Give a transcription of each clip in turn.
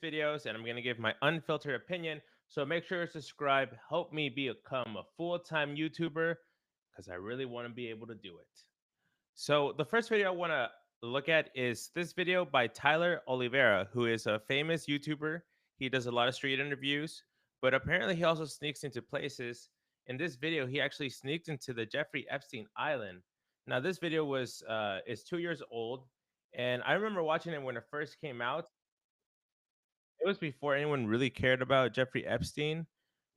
videos, and I'm going to give my unfiltered opinion. So make sure to subscribe. Help me become a full-time YouTuber because I really want to be able to do it. So the first video I want to look at is this video by Tyler Oliveira, who is a famous YouTuber. He does a lot of street interviews, but apparently he also sneaks into places. In this video, he actually sneaked into the Jeffrey Epstein Island. Now, this video is 2 years old, and I remember watching it when it first came out. It was before anyone really cared about Jeffrey Epstein.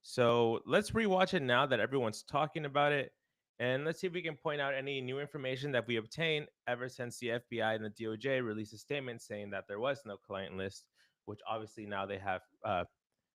So let's rewatch it now that everyone's talking about it. And let's see if we can point out any new information that we obtained ever since the FBI and the DOJ released a statement saying that there was no client list, which obviously now they have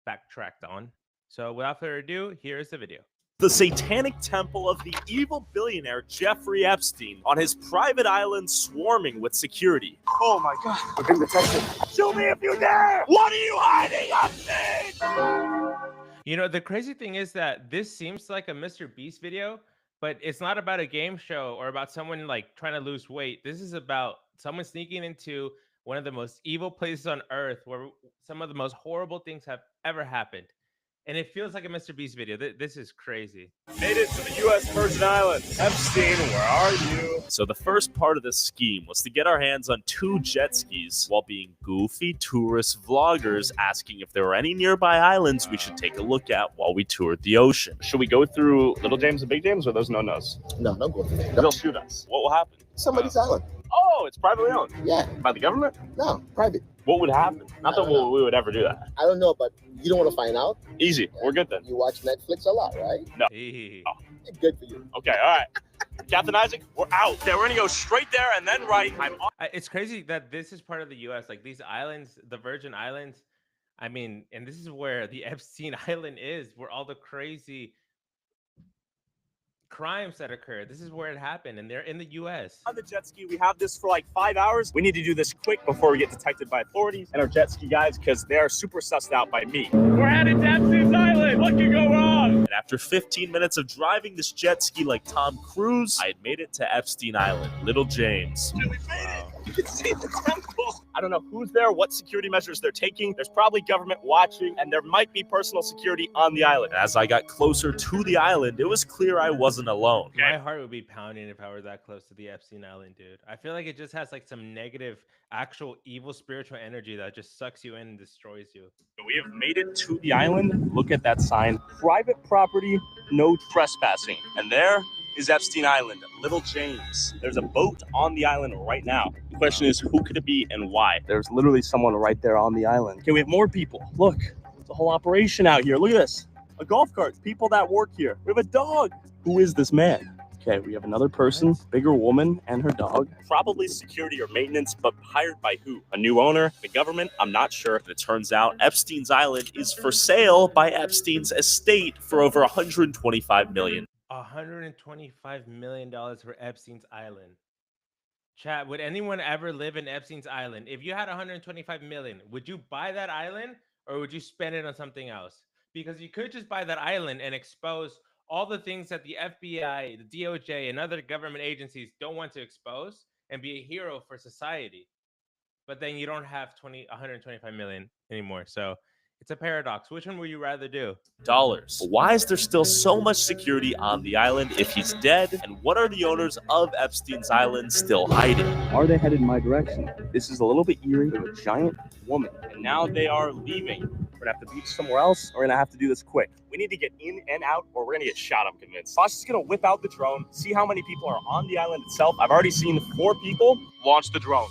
backtracked on. So without further ado, here's the video. The satanic temple of the evil billionaire Jeffrey Epstein on his private island swarming with security. Oh my God, we're being detected. Shoot me if you dare! What are you hiding, Epstein? You know, the crazy thing is that this seems like a Mr. Beast video, but it's not about a game show or about someone like trying to lose weight. This is about someone sneaking into one of the most evil places on earth where some of the most horrible things have ever happened. And it feels like a Mr. Beast video. This is crazy. Made it to the U.S. Virgin Islands. Epstein, where are you? So the first part of the scheme was to get our hands on 2 jet skis while being goofy tourist vloggers asking if there were any nearby islands we should take a look at while we toured the ocean. Should we go through Little James and Big James, or those no-nos? No, don't go through there. They'll shoot us. What will happen? Somebody's island. Oh, it's privately owned. Yeah, By the government? no, private. What would happen? Not that we would ever do that. I don't know, but you don't want to find out. Easy. We're good then. You watch Netflix a lot, right? Hey. Good for you. Okay, all right. Captain Isaac, we're out. Okay, we're gonna go straight there and then right. It's crazy that this is part of the U.S. Like these islands, the Virgin Islands. I mean, and this is where the Epstein Island is, where all the crazy crimes that occur. This is where it happened, and they're in the U.S. On the jet ski, we have this for like 5 hours. We need to do this quick before we get detected by authorities and our jet ski guys because they are super sussed out by me. We're headed to Epstein's Island. What can go wrong? And after 15 minutes of driving this jet ski like Tom Cruise, I had made it to Epstein Island, Little James. We made it. You can see the temple. I don't know who's there, what security measures they're taking. There's probably government watching, and there might be personal security on the island. As I got closer to the island, it was clear I wasn't alone. My heart would be pounding if I were that close to the Epstein Island, dude. I feel like it just has like some negative, actual evil spiritual energy that just sucks you in and destroys you. We have made it to the island. Look at that sign. Private property, no trespassing. And there is Epstein Island, Little James. There's a boat on the island right now. The question is, who could it be and why? There's literally someone right there on the island. Okay, we have more people. Look, it's a whole operation out here. Look at this. A golf cart, people that work here. We have a dog. Who is this man? Okay, we have another person, bigger woman and her dog. Probably security or maintenance, but hired by who? A new owner? The government? I'm not sure. And it turns out Epstein's Island is for sale by Epstein's estate for over $125 million. $125 million for Epstein's Island. Chat, would anyone ever live in Epstein's Island? If you had 125 million, would you buy that island or would you spend it on something else? Because you could just buy that island and expose all the things that the FBI, the DOJ, and other government agencies don't want to expose and be a hero for society. But then you don't have 125 million anymore. So it's a paradox. Which one would you rather do? Dollars. Why is there still so much security on the island if he's dead? And what are the owners of Epstein's Island still hiding? Are they headed my direction? This is a little bit eerie. They're a giant woman. And now they are leaving. We're gonna have to beach somewhere else. We're gonna have to do this quick. We need to get in and out or we're gonna get shot, I'm convinced. Boss is gonna whip out the drone, see how many people are on the island itself. I've already seen 4 people launch the drone.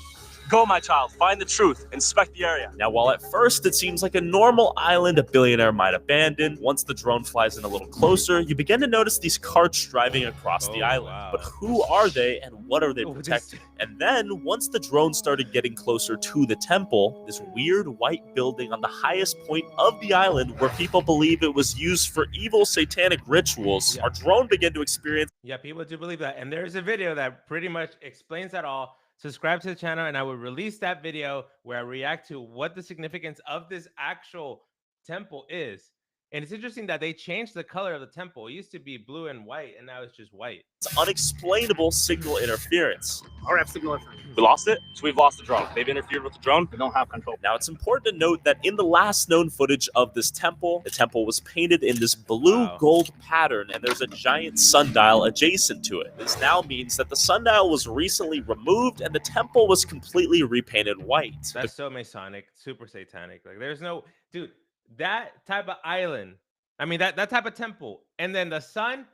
Go, my child, find the truth, inspect the area. Now, while at first it seems like a normal island a billionaire might abandon, once the drone flies in a little closer, you begin to notice these carts driving across the island. Wow. But who are they and what are they protecting? And then, once the drone started getting closer to the temple, this weird white building on the highest point of the island where people believe it was used for evil satanic rituals, our drone began to experience. Yeah, people do believe that. And there's a video that pretty much explains that all. Subscribe to the channel and I will release that video where I react to what the significance of this actual temple is. And it's interesting that they changed the color of the temple. It used to be blue and white, and now it's just white. It's unexplainable signal interference. RF signal interference. We lost it, so we've lost the drone. They've interfered with the drone. We don't have control. Now, it's important to note that in the last known footage of this temple, the temple was painted in this blue-gold pattern, and there's a giant sundial adjacent to it. This now means that the sundial was recently removed, and the temple was completely repainted white. That's so Masonic, super satanic. Like, there's no... Dude, that type of island, I mean, that type of temple, and then the sun...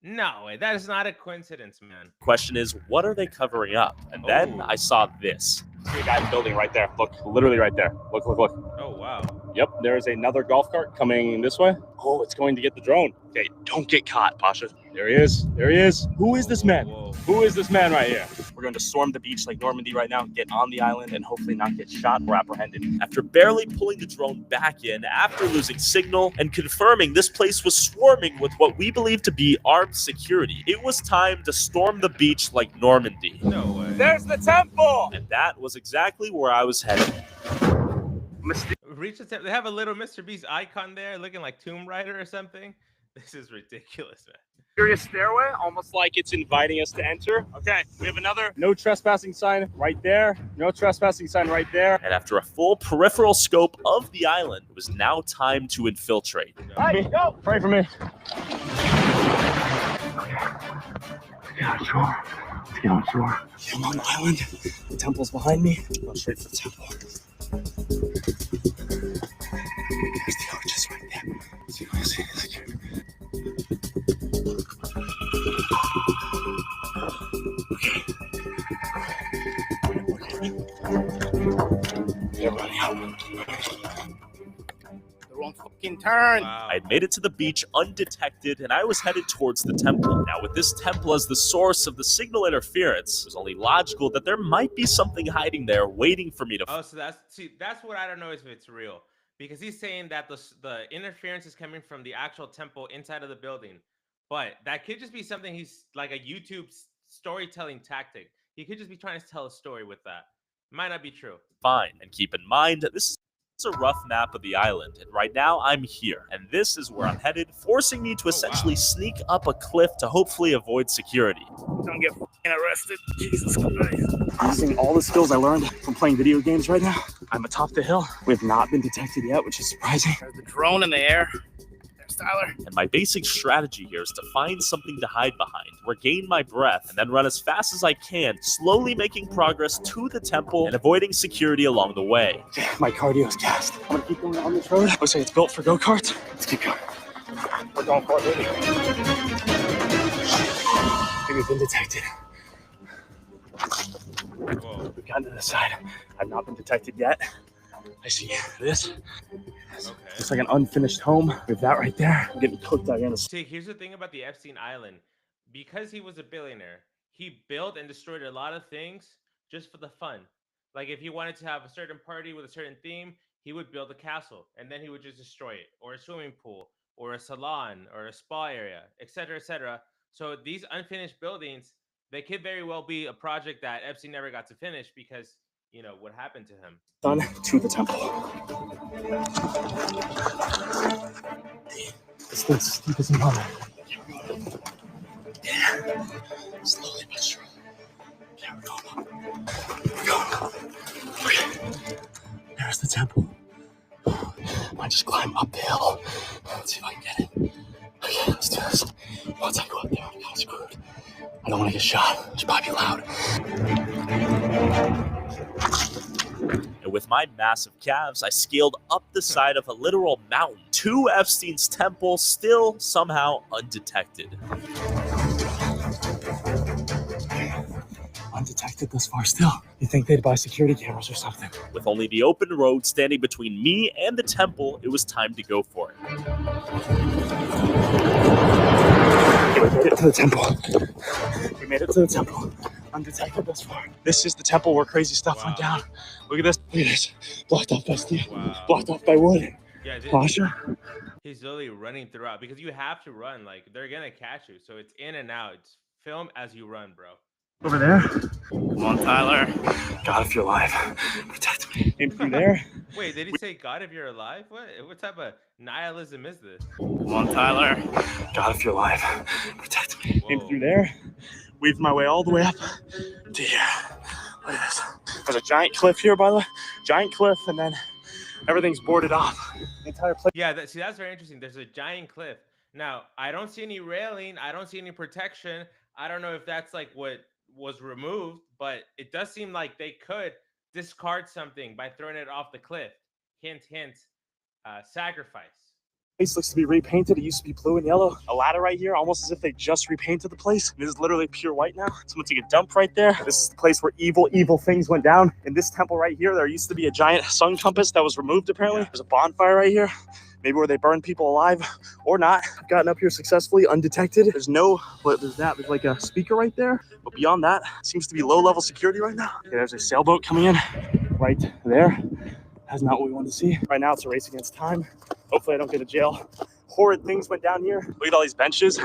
No way, that is not a coincidence, man. Question is, what are they covering up? And then I saw this. See a guy building right there. Look, literally right there. Look, look, look. Oh, wow. Yep, there is another golf cart coming this way. Oh, it's going to get the drone. Okay, don't get caught, Pasha. There he is. There he is. Who is this man? Whoa. Who is this man right here? We're going to storm the beach like Normandy right now, get on the island, and hopefully not get shot or apprehended. After barely pulling the drone back in, after losing signal, and confirming this place was swarming with what we believe to be armed security, it was time to storm the beach like Normandy. No way. There's the temple! And that was exactly where I was headed. Reach the temple. They have a little Mr. Beast icon there, looking like Tomb Raider or something. This is ridiculous, man. Curious stairway, almost like it's inviting us to enter. Okay, we have another no trespassing sign right there. No trespassing sign right there. And after a full peripheral scope of the island, it was now time to infiltrate. Hey, go! Pray for me. Yeah, sure. Let's get on shore. I'm on the island. The temple's behind me. Go straight for the temple. There's the arches right there. See what I see? They're running out. The wrong fucking turn. Wow. I had made it to the beach undetected, and I was headed towards the temple. Now, with this temple as the source of the signal interference, it was only logical that there might be something hiding there waiting for me to... Oh, so that's what I don't know if it's real. Because he's saying that the interference is coming from the actual temple inside of the building. But that could just be something he's like a YouTube storytelling tactic. He could just be trying to tell a story with that. Might not be true. Fine. And keep in mind, this is a rough map of the island, and right now I'm here. And this is where I'm headed, forcing me to essentially sneak up a cliff to hopefully avoid security. Don't get arrested. Jesus Christ. Using all the skills I learned from playing video games right now, I'm atop the hill. We have not been detected yet, which is surprising. There's the drone in the air. There's Tyler. And my basic strategy here is to find something to hide behind, regain my breath, and then run as fast as I can, slowly making progress to the temple and avoiding security along the way. Okay, my cardio is gassed. I'm gonna keep going on this road. Looks like it's built for go-karts. Let's keep going. We're going for it, baby. We've been detected. Whoa. We've gotten to the side. I've not been detected yet. I see this. Okay. It's like an unfinished home. We have that right there. I'm getting cooked out here in the... See, here's the thing about the Epstein Island. Because he was a billionaire, he built and destroyed a lot of things just for the fun. Like if he wanted to have a certain party with a certain theme, he would build a castle and then he would just destroy it, or a swimming pool, or a salon, or a spa area, etc., etc. So these unfinished buildings, they could very well be a project that Epstein never got to finish because, you know, what happened to him. Done to the temple. This thing's steep as a mother. Slowly but surely. Yeah, we're going up. We're going up. Okay. There's the temple. I might just climb up the hill. Let's see if I can get it. Okay, let's do this. Once I go up there, I'm kind of screwed. I don't want to get shot. It should probably be loud. And with my massive calves, I scaled up the side of a literal mountain to Epstein's temple, still somehow undetected. Undetected thus far still. You think they'd buy security cameras or something? With only the open road standing between me and the temple, it was time to go for it. We made it to the temple. We made it to the temple. Undetected thus far. This is the temple where crazy stuff went down. Look at this. Look at this. Blocked off by steel. Wow. Blocked off by wood. Yeah, Pasha. he's literally running throughout because you have to run. Like they're gonna catch you, so it's in and out. It's film as you run, bro. Over there. Come on, Tyler. God, if you're alive, protect me. Aim through there. Wait, did he say God if you're alive? What type of nihilism is this? Come on, Tyler. God, if you're alive, protect me. Aim Whoa. through there. Weave my way all the way up to here. Look at this. There's a giant cliff here, by the way. Giant cliff, and then everything's boarded off. The entire place. Yeah, see, that's very interesting. There's a giant cliff. Now, I don't see any railing. I don't see any protection. I don't know if that's like what was removed, but it does seem like they could discard something by throwing it off the cliff. Hint, hint, sacrifice. Place looks to be repainted. It used to be blue and yellow. A ladder right here, almost as if they just repainted the place. This is literally pure white now. Someone took a dump right there. This is the place where evil things went down. In this temple right here, there used to be a giant sun compass that was removed apparently. There's a bonfire right here. Maybe where they burn people alive or not. I've gotten up here successfully, undetected. There's like a speaker right there. But beyond that, seems to be low-level security right now. Okay, there's a sailboat coming in right there. That's not what we wanted to see. Right now, it's a race against time. Hopefully I don't go to jail. Horrid things went down here. Look at all these benches.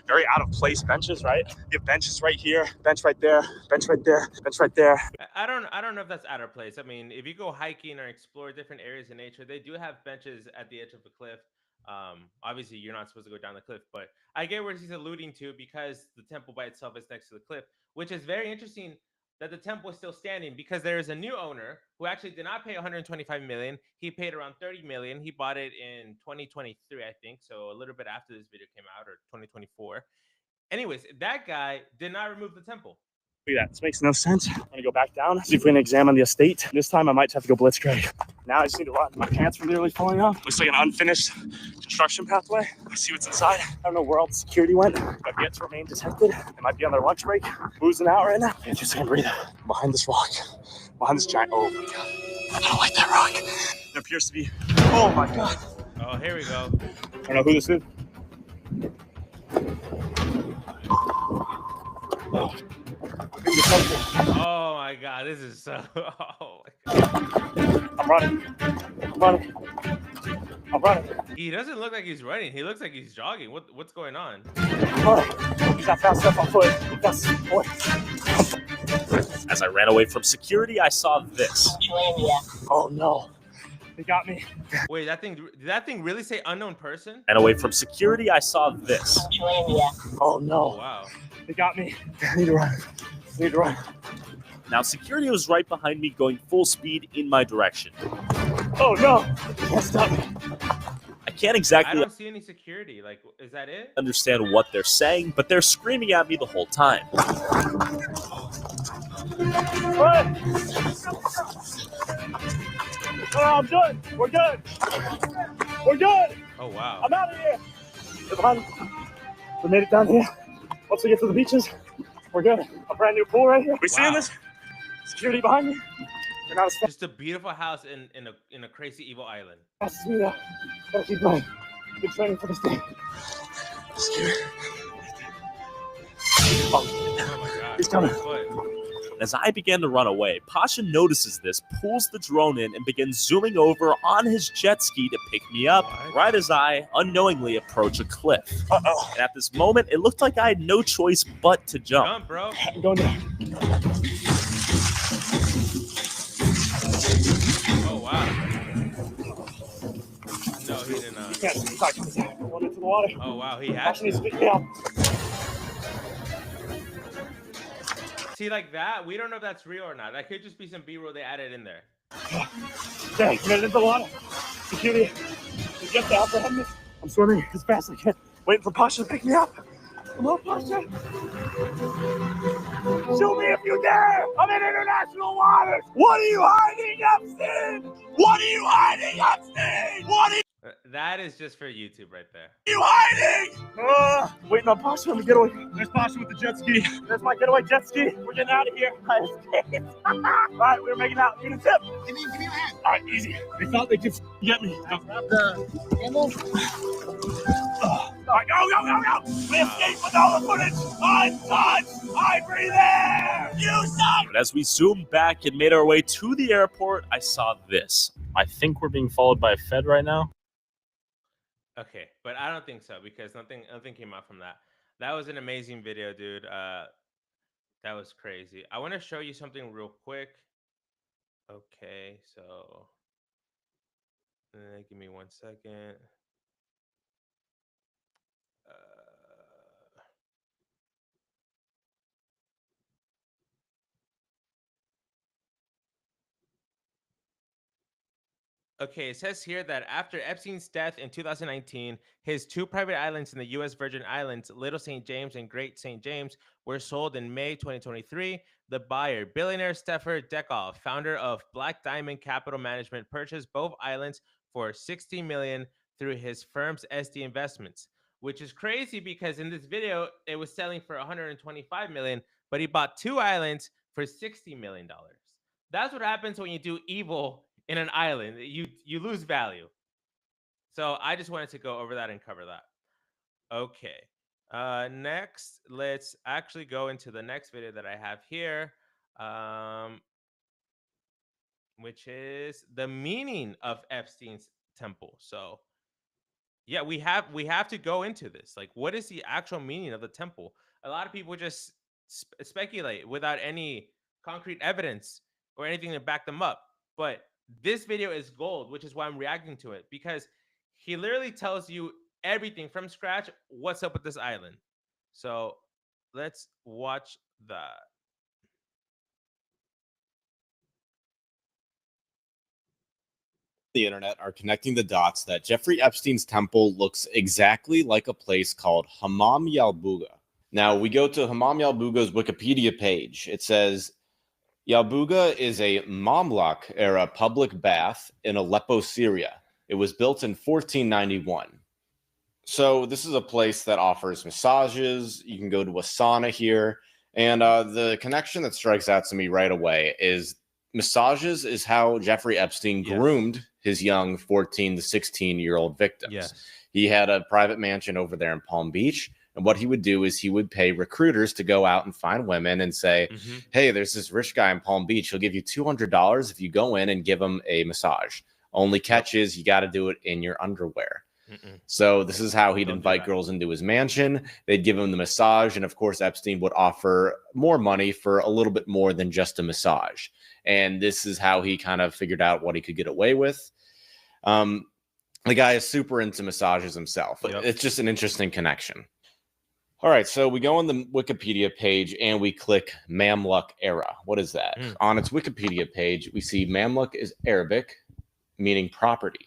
Very out of place benches, right? You have benches right here, bench right there, bench right there, bench right there. I don't know if that's out of place. I mean, if you go hiking or explore different areas in nature, they do have benches at the edge of the cliff. Obviously, you're not supposed to go down the cliff, but I get where he's alluding to because the temple by itself is next to the cliff, which is very interesting that the temple is still standing because there is a new owner who actually did not pay 125 million. He paid around 30 million. He bought it in 2023, I think, so a little bit after this video came out, or 2024. Anyways, that guy did not remove the temple. Look at that. This makes no sense. I'm gonna go back down, see if we can examine the estate. This time I might have to go blitzkrieg. Now I just need to run. My pants are literally falling off. Looks like an unfinished construction pathway. Let's see what's inside. I don't know where all the security went. I've yet to remain detected. They might be on their lunch break, boozing out right now. Can't just breathe. Behind this rock. Behind this giant. Oh my god. I don't like that rock. There appears to be. Oh my god. Oh, here we go. I don't know who this is. Oh my god, this is so. Oh my god. I'm running. I'm running. I'm running. He doesn't look like he's running. He looks like he's jogging. What's going on? He's not fast enough on foot. As I ran away from security, I saw this. Oh no. They got me. Wait, did that thing really say unknown person? And away from security, I saw this. Oh no. Oh, wow. They got me. I need to run. I need to run. Now, security was right behind me, going full speed in my direction. Oh no. They can't stop me. I can't I exactly don't see any security. Like, is that it? understand what they're saying, but they're screaming at me the whole time. Run. Oh, I'm good. We're good. We're good. Oh, wow. I'm out of here. They're behind me. We made it down here. Once we get to the beaches, we're good. A brand new pool right here. We seeing this? Security behind me. They're not as fast Just a beautiful house in a crazy evil island. as me though. Gotta keep going. Good training for this day. Scared. Oh my god. He's coming. Foot. As I began to run away, Pasha notices this, pulls the drone in, and begins zooming over on his jet ski to pick me up, What? right as I unknowingly approach a cliff. Uh-oh. And at this moment, it looked like I had no choice but to jump. Jump, bro. I'm going down. Oh, wow. No, he did not. Yes, he's not coming down. Going into the water. Oh, wow. He had Pasha needs to. to pick me up. See, like that, we don't know if that's real or not. That could just be some B-roll they added in there. Dang, get into the water. Security, you get to apprehend me. I'm swimming as fast as I can. Waiting for Pasha to pick me up. Come on, Pasha. Shoot me if you dare. I'm in international waters. What are you hiding, Epstein? What are you hiding, Epstein? What are That is just for YouTube right there. you hiding? Waiting on Pasha on the getaway. There's Pasha with the jet ski. There's my getaway jet ski. We're getting out of here. I escaped. All right, we're making out. Give me a tip. Give me a hand. All right, easy. They thought they could get me. Grab the handle. All right, go. We escaped with all the footage. Untouched. I breathe air. You suck. But as we zoomed back and made our way to the airport, I saw this. I think we're being followed by a Fed right now. Okay, but I don't think so because nothing came out from that. That was an amazing video, dude. That was crazy. I want to show you something real quick. Okay, so give me 1 second. Uh, Okay, it says here that after Epstein's death in 2019, his two private islands in the U.S. Virgin Islands, Little St. James and Great St. James, were sold in May 2023. The buyer, billionaire Stefan Dekov, founder of Black Diamond Capital Management, purchased both islands for $60 million through his firm's SD Investments, which is crazy because in this video it was selling for $125 million, but he bought two islands for $60 million. That's what happens when you do evil in an island. You lose value. So I just wanted to go over that and cover that. Okay. Next, let's actually go into the next video that I have here, which is the meaning of Epstein's temple. So yeah, we have to go into this. Like, what is the actual meaning of the temple? A lot of people just speculate without any concrete evidence or anything to back them up. But this video is gold, which is why I'm reacting to it, because he literally tells you everything from scratch. What's up with this island? So let's watch that. The internet are connecting the dots that Jeffrey Epstein's temple looks exactly like a place called Hammam Yalbuga. Now, we go to Hammam Yalbuga's Wikipedia page. It says, Yalbuga is a Mamluk-era public bath in Aleppo, Syria. It was built in 1491. So this is a place that offers massages. You can go to a sauna here. And the connection that strikes out to me right away is massages is how Jeffrey Epstein groomed his young 14 to 16-year-old victims. Yes. He had a private mansion over there in Palm Beach. And what he would do is he would pay recruiters to go out and find women and say, hey, there's this rich guy in Palm Beach. He'll give you $200 if you go in and give him a massage. Only catch is you got to do it in your underwear. So this is how he'd invite girls into his mansion. They'd give him the massage. And of course, Epstein would offer more money for a little bit more than just a massage. And this is how he kind of figured out what he could get away with. The guy is super into massages himself. It's just an interesting connection. All right, so we go on the Wikipedia page and we click Mamluk era. What is that? On its Wikipedia page, we see Mamluk is Arabic, meaning property.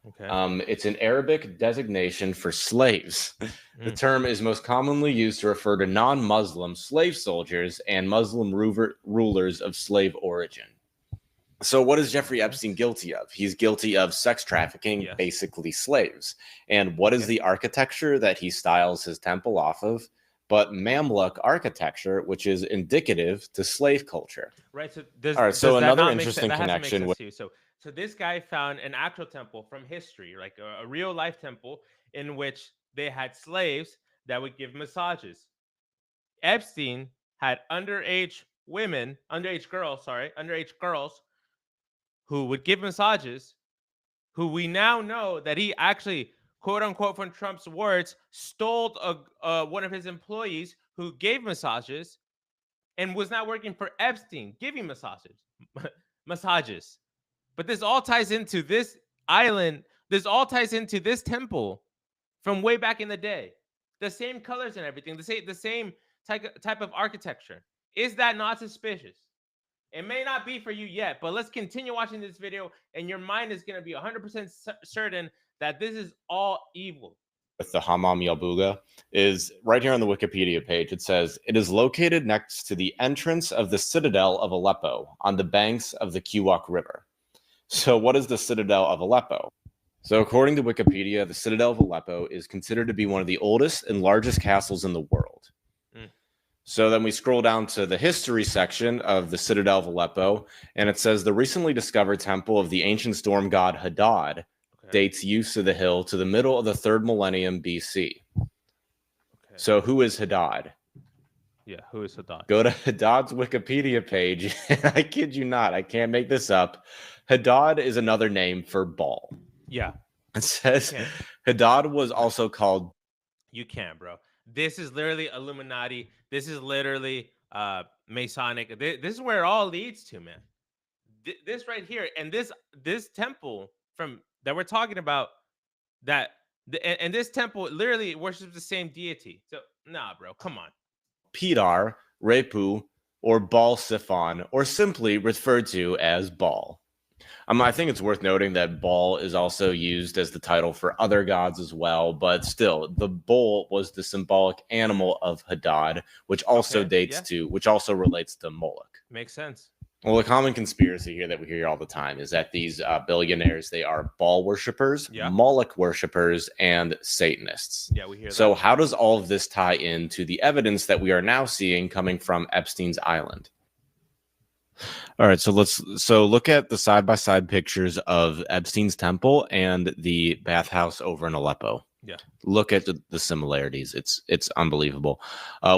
Okay. It's an Arabic designation for slaves. The term is most commonly used to refer to non-Muslim slave soldiers and Muslim rulers of slave origin. So what is Jeffrey Epstein guilty of? He's guilty of sex trafficking, basically slaves. And what is the architecture that he styles his temple off of? But Mamluk architecture, which is indicative to slave culture. Right. So all right. So another interesting connection with. So this guy found an actual temple from history, like a real life temple in which they had slaves that would give massages. Epstein had underage girls who would give massages, who we now know that he actually, quote unquote, from Trump's words, stole one of his employees who gave massages and was not working for Epstein, giving massages. But this all ties into this island. This all ties into this temple from way back in the day. The same colors and everything, the same type of architecture. Is that not suspicious? It may not be for you yet, but let's continue watching this video and your mind is going to be 100% certain that this is all evil. With the Hammam Yalbuga is right here on the Wikipedia page. It says, it is located next to the entrance of the citadel of Aleppo on the banks of the Kiwak River. So what is the citadel of Aleppo? So according to Wikipedia, the citadel of Aleppo is considered to be one of the oldest and largest castles in the world. So then we scroll down to the history section of the citadel of Aleppo, and it says the recently discovered temple of the ancient storm god Hadad dates use of the hill to the middle of the 3rd millennium BC. So who is Hadad? Yeah, who is Hadad? Go to Hadad's Wikipedia page. I kid you not. I can't make this up. Hadad is another name for Baal. Yeah. It says Hadad was also called. You can't, bro. This is literally Illuminati. This is literally Masonic. This is where it all leads to, man. This right here, and this temple from that we're talking about, and this temple literally worships the same deity. So nah, bro, come on. Pidar, Repu, or Baal Siphon, or simply referred to as Baal. I think it's worth noting that Baal is also used as the title for other gods as well, but still, the bull was the symbolic animal of Hadad, which also which also relates to Moloch. Makes sense. Well, the common conspiracy here that we hear all the time is that these billionaires, they are Baal worshippers, Moloch worshippers, and Satanists. Yeah, we hear that. So how does all of this tie into the evidence that we are now seeing coming from Epstein's Island? All right, so let's look at the side-by-side pictures of Epstein's temple and the bathhouse over in Aleppo. Yeah. Look at the similarities. It's unbelievable.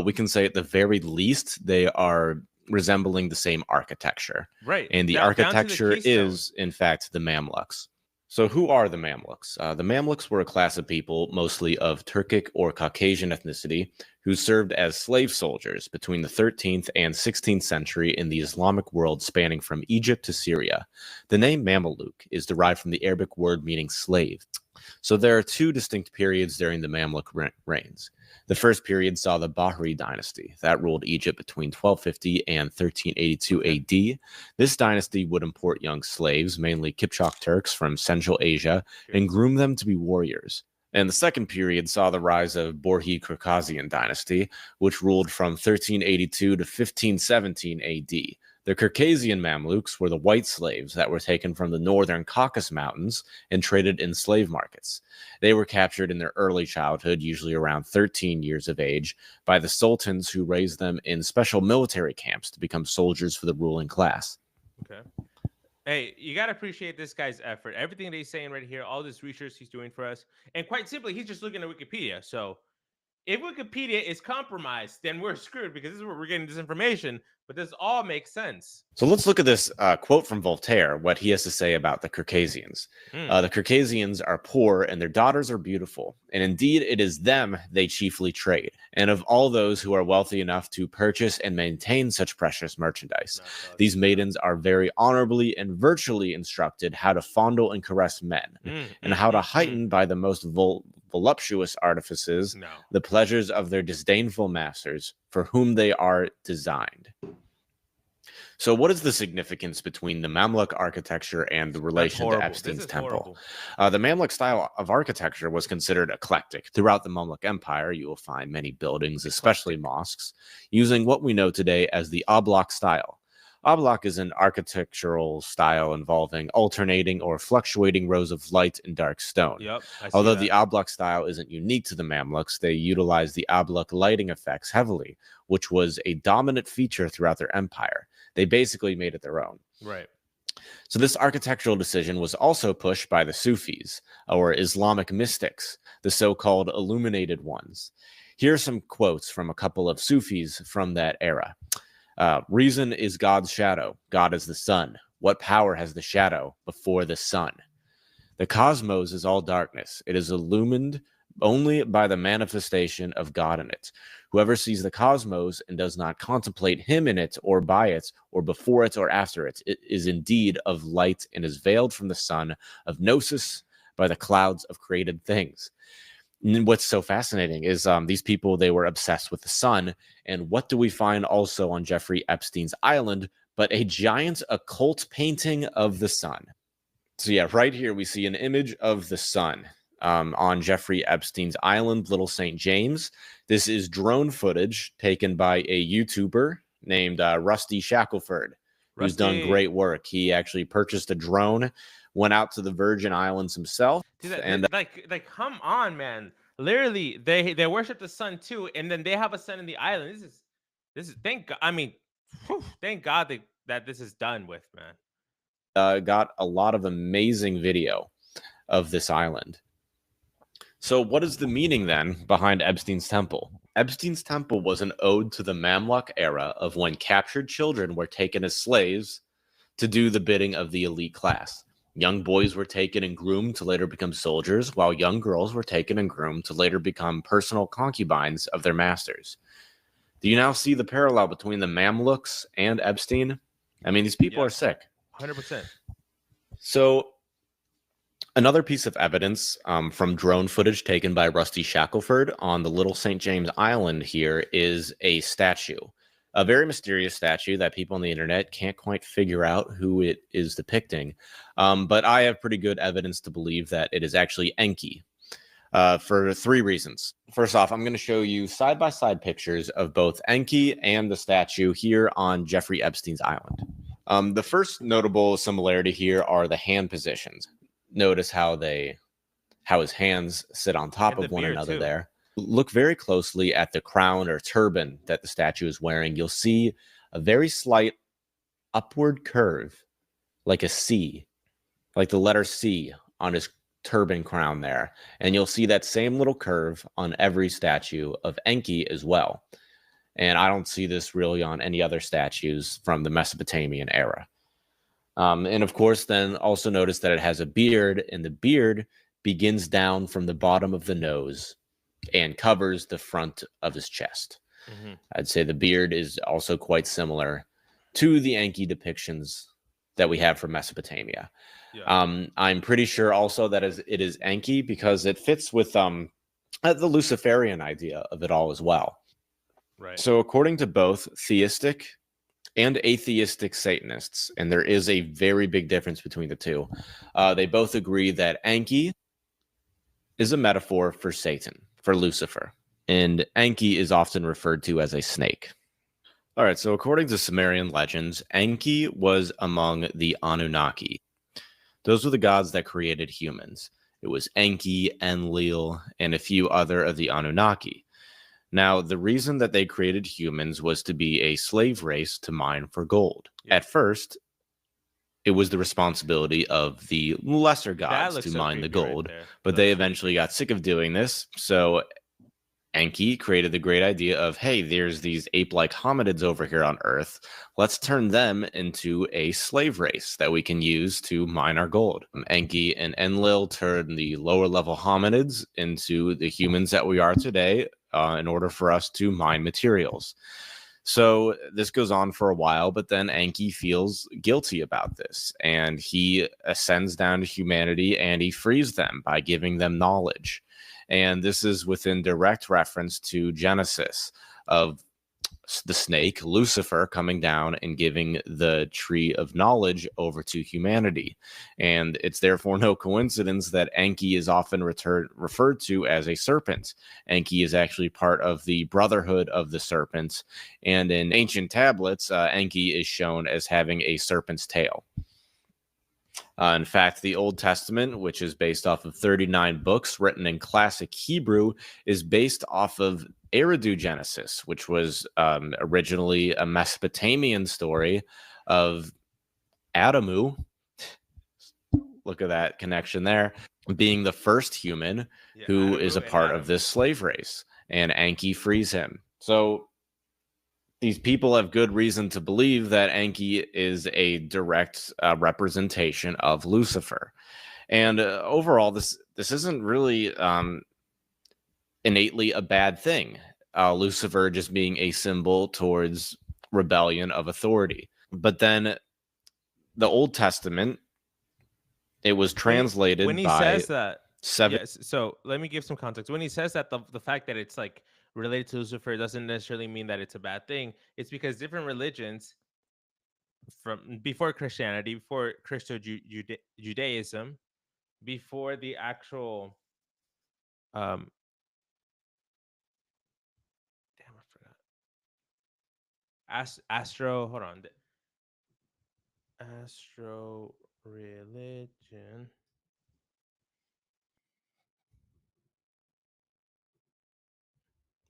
We can say at the very least they are resembling the same architecture. Right. And the architecture is, in fact, the Mamluks. So who are the Mamluks? The Mamluks were a class of people, mostly of Turkic or Caucasian ethnicity, who served as slave soldiers between the 13th and 16th century in the Islamic world spanning from Egypt to Syria. The name Mameluke is derived from the Arabic word meaning slave. So there are two distinct periods during the Mamluk reigns. The first period saw the Bahri dynasty that ruled Egypt between 1250 and 1382 AD. This dynasty would import young slaves, mainly Kipchak Turks from Central Asia, and groom them to be warriors. And the second period saw the rise of Borhi Caucasian dynasty, which ruled from 1382 to 1517 AD. The Circassian Mamluks were the white slaves that were taken from the northern Caucasus Mountains and traded in slave markets. They were captured in their early childhood, usually around 13 years of age, by the sultans who raised them in special military camps to become soldiers for the ruling class. Okay. Hey, you got to appreciate this guy's effort. Everything that he's saying right here, all this research he's doing for us. And quite simply, he's just looking at Wikipedia. So if Wikipedia is compromised, then we're screwed because this is where we're getting this information. But this all makes sense. So let's look at this quote from Voltaire, what he has to say about the Circassians. The Circassians are poor and their daughters are beautiful. And indeed, it is them they chiefly trade. And of all those who are wealthy enough to purchase and maintain such precious merchandise, these maidens are very honorably and virtually instructed how to fondle and caress men, and how to heighten by the most voluptuous artifices the pleasures of their disdainful masters, for whom they are designed. So what is the significance between the Mamluk architecture and the relation to Epstein's temple? The Mamluk style of architecture was considered eclectic. Throughout the Mamluk Empire, you will find many buildings, especially mosques, using what we know today as the oblak style. Oblak is an architectural style involving alternating or fluctuating rows of light and dark stone. Although the oblak style isn't unique to the Mamluks, they utilized the oblak lighting effects heavily, which was a dominant feature throughout their empire. They basically made it their own. Right. So this architectural decision was also pushed by the Sufis, or Islamic mystics, the so-called illuminated ones. Here are some quotes from a couple of Sufis from that era. Reason is God's shadow. God is the sun. What power has the shadow before the sun? The cosmos is all darkness. It is illumined only by the manifestation of God in it. Whoever sees the cosmos and does not contemplate him in it or by it or before it or after it, it is indeed of light and is veiled from the sun of gnosis by the clouds of created things. And what's so fascinating is these people, they were obsessed with the sun. And what do we find also on Jeffrey Epstein's island but a giant occult painting of the sun? So yeah, right here we see an image of the sun on Jeffrey Epstein's island, Little St. James. This is drone footage taken by a YouTuber named Rusty Shackelford, who's done great work. He actually purchased a drone, went out to the Virgin Islands himself. And like, come on, man. Literally, they worship the sun too, and then they have a sun in the island. This is thank God. I mean, thank God that this is done with, man. Got a lot of amazing video of this island. So what is the meaning then behind Epstein's temple? Epstein's temple was an ode to the Mamluk era of when captured children were taken as slaves to do the bidding of the elite class. Young boys were taken and groomed to later become soldiers, while young girls were taken and groomed to later become personal concubines of their masters. Do you now see the parallel between the Mamluks and Epstein? I mean, these people are Yes. sick. 100%. So another piece of evidence from drone footage taken by Rusty Shackelford on the Little St. James Island here is a statue, a very mysterious statue that people on the internet can't quite figure out who it is depicting. But I have pretty good evidence to believe that it is actually Enki. For three reasons. First off, I'm going to show you side-by-side pictures of both Enki and the statue here on Jeffrey Epstein's island. The first notable similarity here are the hand positions. Notice how his hands sit on top And of the one beard, another too. there. Look very closely at the crown or turban that the statue is wearing. You'll see a very slight upward curve, like a C, like the letter C on his turban crown there. And you'll see that same little curve on every statue of Enki as well. And I don't see this really on any other statues from the Mesopotamian era. And of course, then also notice that it has a beard, and the beard begins down from the bottom of the nose and covers the front of his chest. Mm-hmm. I'd say the beard is also quite similar to the Enki depictions that we have from Mesopotamia. Yeah. I'm pretty sure also that it is Enki because it fits with the Luciferian idea of it all as well. Right. So according to both theistic and atheistic Satanists, and there is a very big difference between the two, they both agree that Enki is a metaphor for Satan, for Lucifer, and Enki is often referred to as a snake. All right, so according to Sumerian legends, Enki was among the Anunnaki. Those were the gods that created humans. It was Enki, Enlil, and a few other of the Anunnaki. Now, the reason that they created humans was to be a slave race to mine for gold. Yeah. At first, it was the responsibility of the lesser gods looks to so mine the creepy right gold, there. but That they looks so eventually got sick of doing this. So Enki created the great idea of, hey, there's these ape-like hominids over here on Earth. Let's turn them into a slave race that we can use to mine our gold. Enki and Enlil turned the lower-level hominids into the humans that we are today in order for us to mine materials. So this goes on for a while, but then Enki feels guilty about this, and he ascends down to humanity and he frees them by giving them knowledge. And this is within direct reference to Genesis of the snake, Lucifer, coming down and giving the tree of knowledge over to humanity. And it's therefore no coincidence that Enki is often referred to as a serpent. Enki is actually part of the Brotherhood of the Serpent. And in ancient tablets, Enki is shown as having a serpent's tail. In fact, the Old Testament, which is based off of 39 books written in classic Hebrew, is based off of Eridu Genesis, which was originally a Mesopotamian story of Adamu. Look at that connection there, being the first human who is a part of this slave race, and Enki frees him. So these people have good reason to believe that Enki is a direct representation of Lucifer. And overall, this isn't really innately a bad thing. Lucifer just being a symbol towards rebellion of authority. But then the Old Testament, it was translated when he by says that. seven. Yes, so let me give some context. When he says that, the fact that it's like related to Lucifer doesn't necessarily mean that it's a bad thing. It's because different religions from before Christianity, before Judaism, before the actual damn, I forgot. Hold on. Astro religion.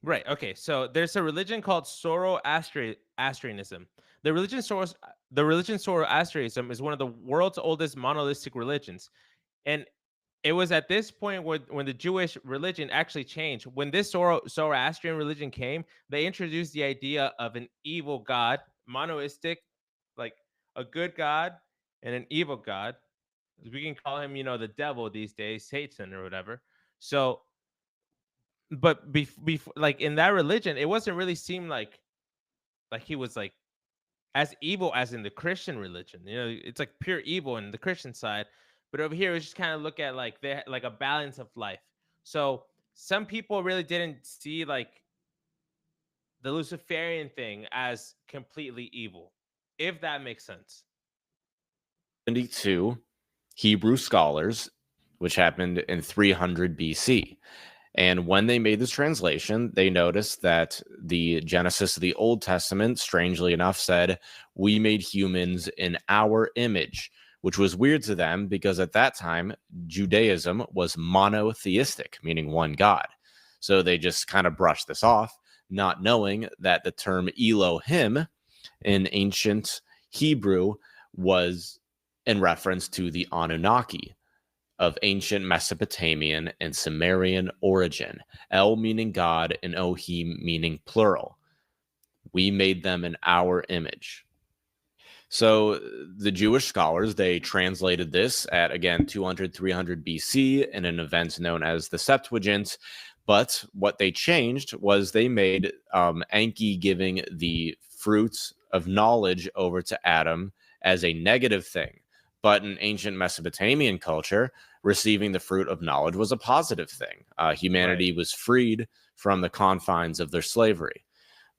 Right. Okay. So there's a religion called Zoroastrianism. The religion Zoroastrianism is one of the world's oldest monolithic religions, and it was at this point when the Jewish religion actually changed. When this Zoroastrian religion came, they introduced the idea of an evil god, monoistic, like a good god and an evil god. We can call him, the devil these days, Satan or whatever. So, but before, like in that religion, it wasn't really seem like like he was like as evil as in the Christian religion. You know, it's like pure evil in the Christian side, but over here we just kind of look at like they like a balance of life. So some people really didn't see like the Luciferian thing as completely evil, if that makes sense. 72 Hebrew scholars, which happened in 300 BC. And when they made this translation, they noticed that the Genesis of the Old Testament, strangely enough, said, "We made humans in our image," which was weird to them because at that time, Judaism was monotheistic, meaning one God. So they just kind of brushed this off, not knowing that the term Elohim in ancient Hebrew was in reference to the Anunnaki of ancient Mesopotamian and Sumerian origin, El meaning God and Ohim meaning plural. We made them in our image. So the Jewish scholars, they translated this at, again, 200, 300 BC in an event known as the Septuagint. But what they changed was they made Enki giving the fruits of knowledge over to Adam as a negative thing. But in ancient Mesopotamian culture, receiving the fruit of knowledge was a positive thing. Humanity was freed from the confines of their slavery.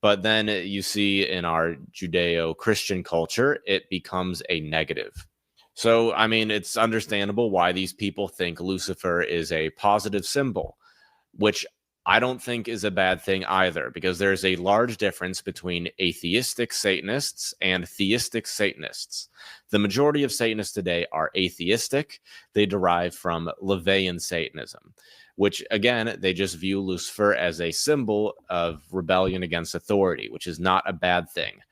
But then you see in our Judeo-Christian culture, it becomes a negative. So, I mean, it's understandable why these people think Lucifer is a positive symbol, which I don't think is a bad thing either, because there's a large difference between atheistic Satanists and theistic Satanists. The majority of Satanists today are atheistic. They derive from LaVeyan Satanism, which, again, they just view Lucifer as a symbol of rebellion against authority, which is not a bad thing.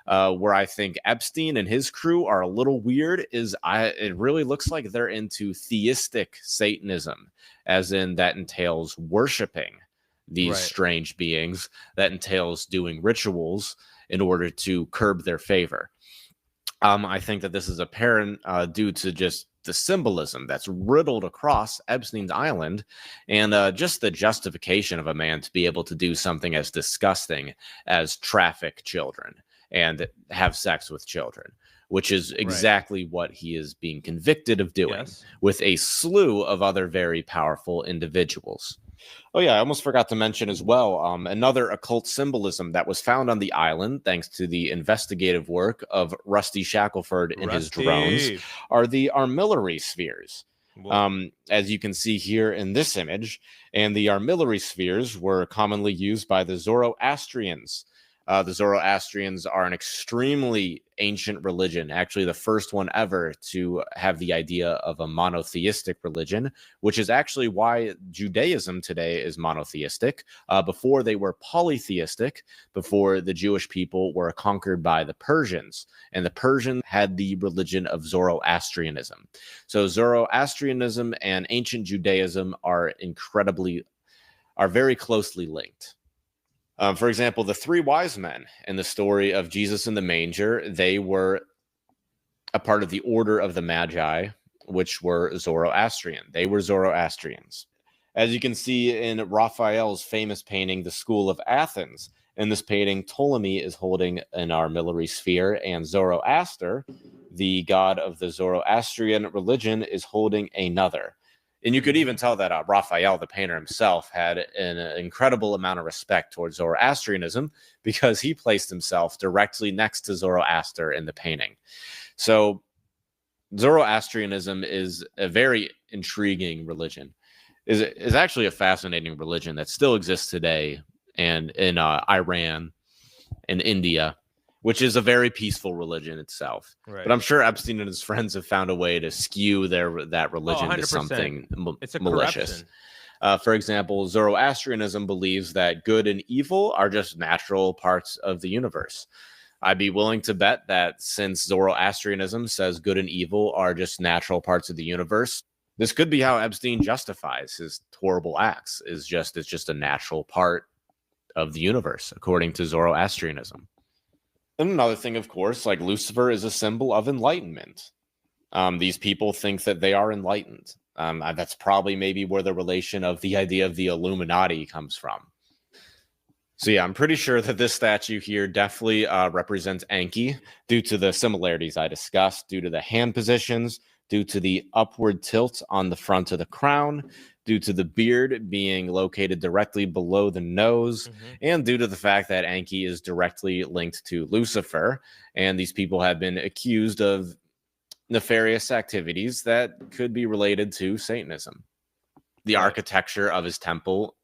Where I think Epstein and his crew are a little weird is it really looks like they're into theistic Satanism, as in that entails worshiping these strange beings, that entails doing rituals in order to curb their favor. I think that this is apparent due to just the symbolism that's riddled across Epstein's Island, and just the justification of a man to be able to do something as disgusting as traffic children and have sex with children, which is exactly what he is being convicted of doing with a slew of other very powerful individuals. Oh, yeah, I almost forgot to mention as well, another occult symbolism that was found on the island, thanks to the investigative work of Rusty Shackelford and his drones, are the armillary spheres. As you can see here in this image, and the armillary spheres were commonly used by the Zoroastrians. The Zoroastrians are an extremely ancient religion, actually the first one ever to have the idea of a monotheistic religion, which is actually why Judaism today is monotheistic. Before they were polytheistic, before the Jewish people were conquered by the Persians, and the Persians had the religion of Zoroastrianism. So Zoroastrianism and ancient Judaism are very closely linked. For example, the three wise men in the story of Jesus in the manger, they were a part of the order of the Magi, which were Zoroastrian. They were Zoroastrians. As you can see in Raphael's famous painting, The School of Athens, in this painting, Ptolemy is holding an armillary sphere, and Zoroaster, the god of the Zoroastrian religion, is holding another. And you could even tell that Raphael, the painter himself, had an incredible amount of respect towards Zoroastrianism because he placed himself directly next to Zoroaster in the painting. So Zoroastrianism is a very intriguing religion. Is actually a fascinating religion that still exists today and in Iran and India, which is a very peaceful religion itself. But I'm sure Epstein and his friends have found a way to skew that religion to something malicious. For example, Zoroastrianism believes that good and evil are just natural parts of the universe. I'd be willing to bet that since Zoroastrianism says good and evil are just natural parts of the universe, this could be how Epstein justifies his horrible acts. It's just a natural part of the universe, according to Zoroastrianism. And another thing, of course, like Lucifer is a symbol of enlightenment. These people think that they are enlightened. That's probably maybe where the relation of the idea of the Illuminati comes from. So yeah, I'm pretty sure that this statue here definitely represents Enki due to the similarities I discussed, due to the hand positions, due to the upward tilt on the front of the crown, due to the beard being located directly below the nose, and due to the fact that Enki is directly linked to Lucifer. And these people have been accused of nefarious activities that could be related to Satanism. The architecture of his temple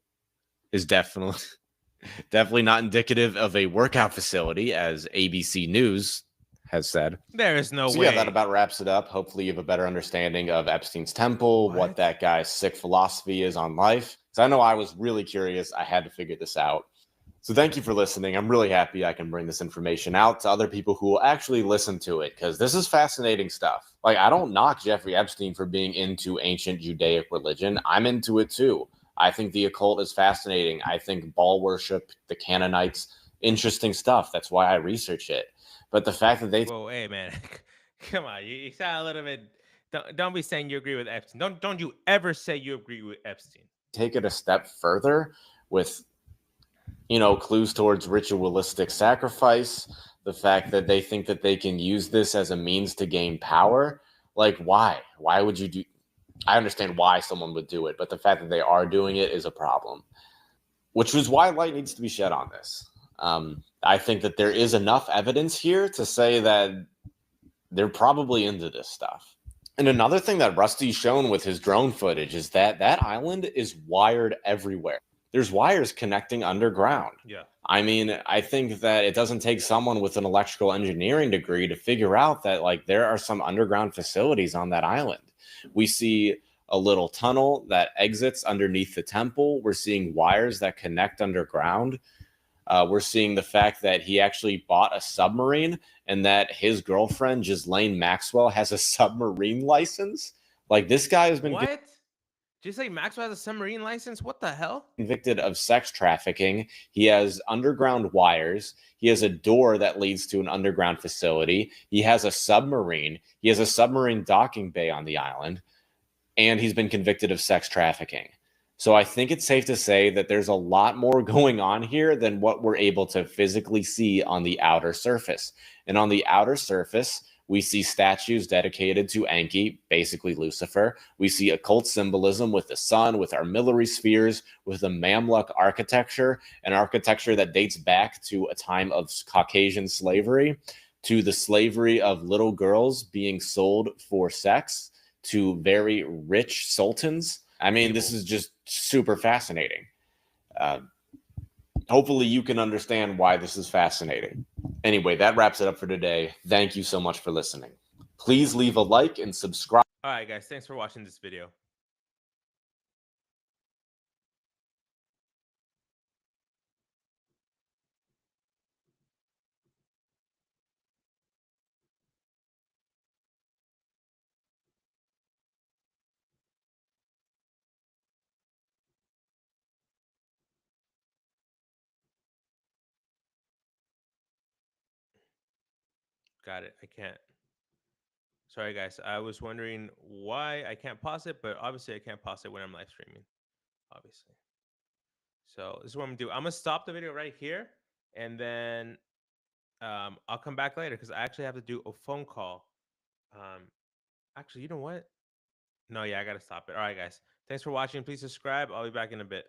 is definitely not indicative of a workout facility, as ABC News has said. There is no So way. yeah, that about wraps it up. Hopefully you have a better understanding of Epstein's temple, what that guy's sick philosophy is on life. So I know I was really curious. I had to figure this out. So thank you for listening. I'm really happy I can bring this information out to other people who will actually listen to it, because this is fascinating stuff. Like, I don't knock Jeffrey Epstein for being into ancient Judaic religion. I'm into it too. I think the occult is fascinating. I think Baal worship, the Canaanites, interesting stuff. That's why I research it. But the fact that they Whoa, hey man, come on, you sound a little bit. Don't be saying you agree with Epstein. Don't you ever say you agree with Epstein. take it a step further with, clues towards ritualistic sacrifice, the fact that they think that they can use this as a means to gain power. Like, why? Why would you do? I understand why someone would do it, but the fact that they are doing it is a problem, which is why light needs to be shed on this. I think that there is enough evidence here to say that they're probably into this stuff. And another thing that Rusty's shown with his drone footage is that that island is wired everywhere. There's wires connecting underground. Yeah. I mean, I think that it doesn't take someone with an electrical engineering degree to figure out that, like, there are some underground facilities on that island. We see a little tunnel that exits underneath the temple. We're seeing wires that connect underground. We're seeing the fact that he actually bought a submarine and that his girlfriend, Ghislaine Maxwell, has a submarine license. Like, this guy has been What? Did you say Maxwell has a submarine license? What the hell? convicted of sex trafficking. He has underground wires. He has a door that leads to an underground facility. He has a submarine. He has a submarine docking bay on the island. And he's been convicted of sex trafficking. So I think it's safe to say that there's a lot more going on here than what we're able to physically see on the outer surface. And on the outer surface, we see statues dedicated to Enki, basically Lucifer. We see occult symbolism with the sun, with armillary spheres, with the Mamluk architecture, an architecture that dates back to a time of Caucasian slavery, to the slavery of little girls being sold for sex to very rich sultans. I mean, this is just super fascinating. Hopefully you can understand why this is fascinating. Anyway, that wraps it up for today. Thank you so much for listening. Please leave a like and subscribe. All right, guys. Thanks for watching this video. Got it. I can't. Sorry, guys. I was wondering why I can't pause it, but obviously I can't pause it when I'm live streaming. Obviously. So this is what I'm gonna do. I'm gonna stop the video right here, and then I'll come back later because I actually have to do a phone call. Actually, you know what? No, yeah, I gotta stop it. All right, guys. Thanks for watching. Please subscribe. I'll be back in a bit.